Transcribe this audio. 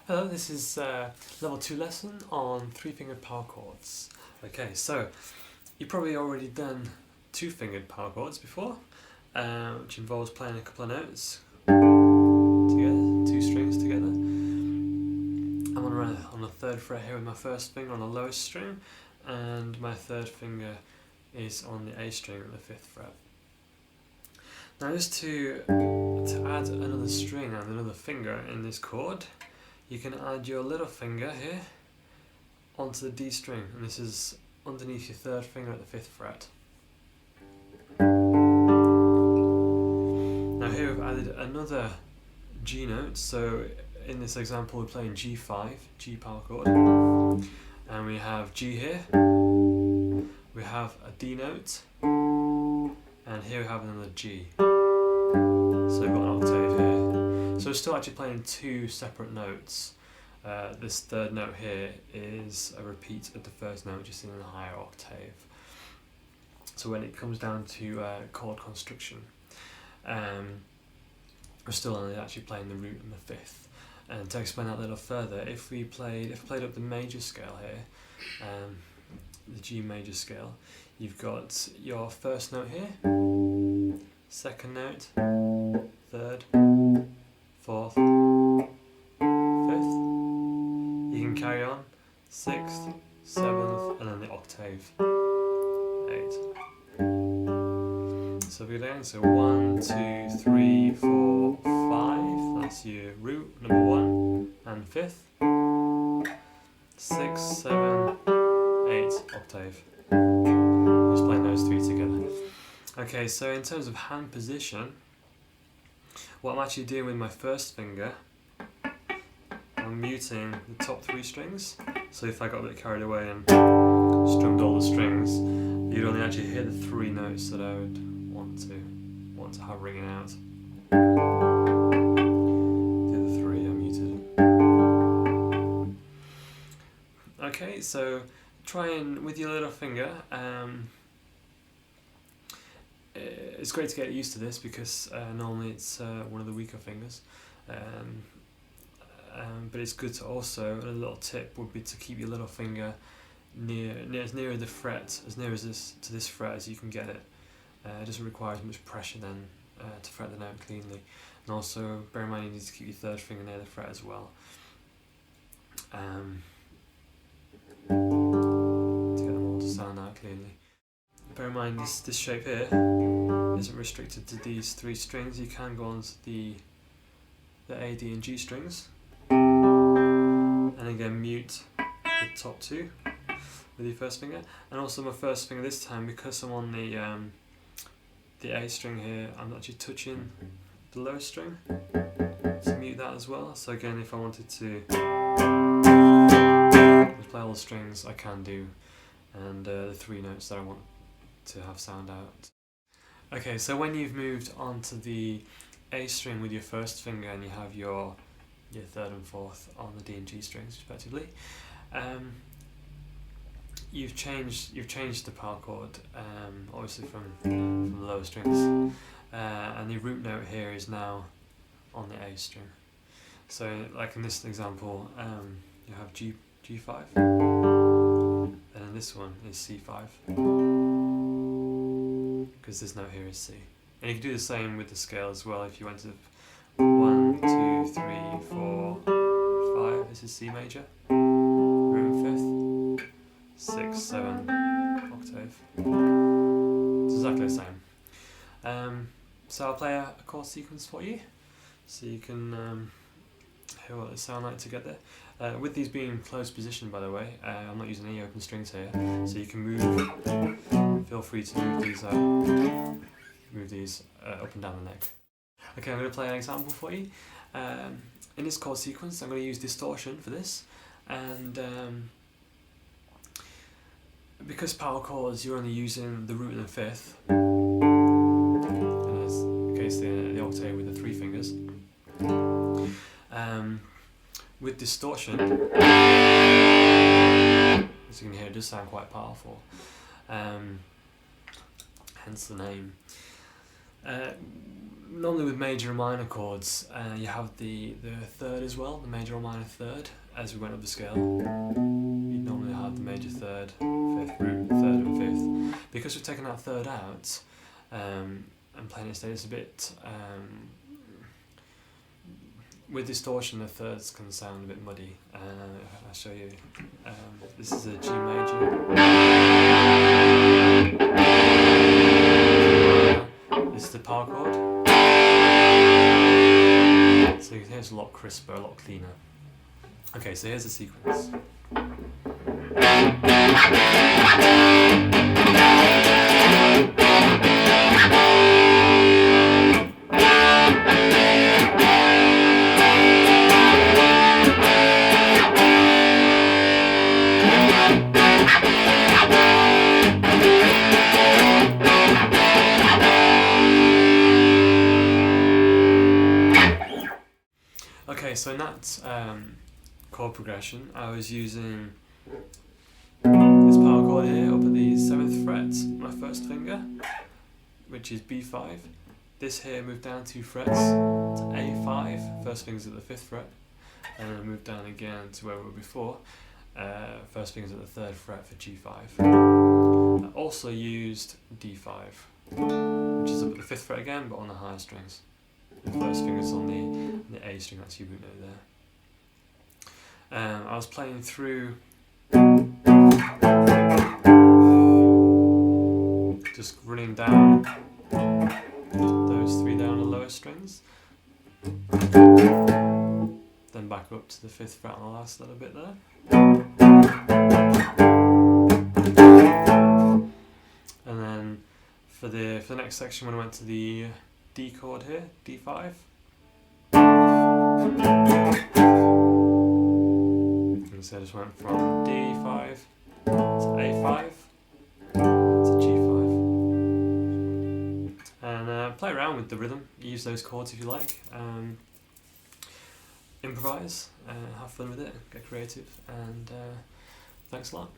Hello, this is level 2 lesson on 3-fingered power chords. Okay, so you've probably already done 2-fingered power chords before, which involves playing a couple of notes together, 2 strings together. I'm on the 3rd fret here with my first finger on the lowest string, and my 3rd finger is on the A string at the 5th fret. Now just to add another string and another finger in this chord, you can add your little finger here onto the D string, and this is underneath your 3rd finger at the 5th fret. Now here we've added another G note, so in this example we're playing G5, G power chord, and we have G here, we have a D note, and here we have another G. So we've got an octave here. So we're still actually playing 2 separate notes. This 3rd note here is a repeat of the 1st note, just in a higher octave. So when it comes down to chord construction, we're still only actually playing the root and the 5th. And to explain that a little further, if we played up the major scale here, the G major scale, you've got your 1st note here, 2nd note, 3rd, 4th, 5th. You can carry on 6th, 7th, and then the octave 8. So we're down, so 1, 2, 3, 4, 5. That's your root number 1 and 5th. 6, 7, 8 octave. Just playing those 3 together. Okay, so in terms of hand position, what I'm actually doing with my 1st finger, I'm muting the top 3 strings. So if I got a bit carried away and strummed all the strings, you'd only actually hear the 3 notes that I would want to have ringing out. The other 3 are muted. Okay, so try and, with your little finger, it's great to get used to this because normally it's one of the weaker fingers, but it's good to also, a little tip would be to keep your little finger as near the fret, as near as to this fret as you can get it. It doesn't require as much pressure then to fret the note cleanly, and also bear in mind you need to keep your 3rd finger near the fret as well, to get them all to sound out cleanly. Bear in mind this shape here isn't restricted to these 3 strings. You can go on to the A, D and G strings, and again mute the top 2 with your 1st finger. And also my 1st finger this time, because I'm on the A string here, I'm actually touching the lowest string to mute that as well. So again, if I wanted to play all the strings, I can do, and the 3 notes that I want to have sound out. Okay, so when you've moved on to the A string with your 1st finger and you have your 3rd and 4th on the D and G strings respectively, you've changed the power chord, obviously from the lower strings, and the root note here is now on the A string. So like in this example, you have G5, and then this one is C5, because this note here is C. And you can do the same with the scale as well. If you went to 1, 2, 3, 4, 5, this is C major, root 5th, 6, 7, octave. It's exactly the same. So I'll play a chord sequence for you, so you can hear what they sound like together. With these being closed position, by the way, I'm not using any open strings here, so you can move. Feel free to move these up and down the neck. Okay, I'm going to play an example for you. in this chord sequence I'm going to use distortion for this, and because power chords you're only using the root and the fifth, and as in case the octave with the 3 fingers. With distortion, as you can hear, it does sound quite powerful, hence the name. Normally with major and minor chords, you have the third as well, the major or minor third, as we went up the scale. You'd normally have the major third, fifth, root, third and fifth. Because we've taken that third out, and playing it steady, it's a bit... with distortion, the thirds can sound a bit muddy. I'll show you. This is a G major. This is the power chord. So you can hear it's a lot crisper, a lot cleaner. Okay, so here's the sequence. Okay, so in that chord progression, I was using this power chord here up at the 7th fret, my first finger, which is B5. This here moved down 2 frets to A5, first finger's at the 5th fret, and then moved down again to where we were before, first finger's at the 3rd fret for G5. I also used D5, which is up at the 5th fret again, but on the higher strings. The first finger's on the A string, that's your root note there. I was playing through, just running down those 3 down the lower strings, then back up to the 5th fret on the last little bit there. And then for the next section, when I went to the D chord here, D5. And so I just went from D5 to A5 to G5. And play around with the rhythm, use those chords if you like. Improvise, have fun with it, get creative, and thanks a lot.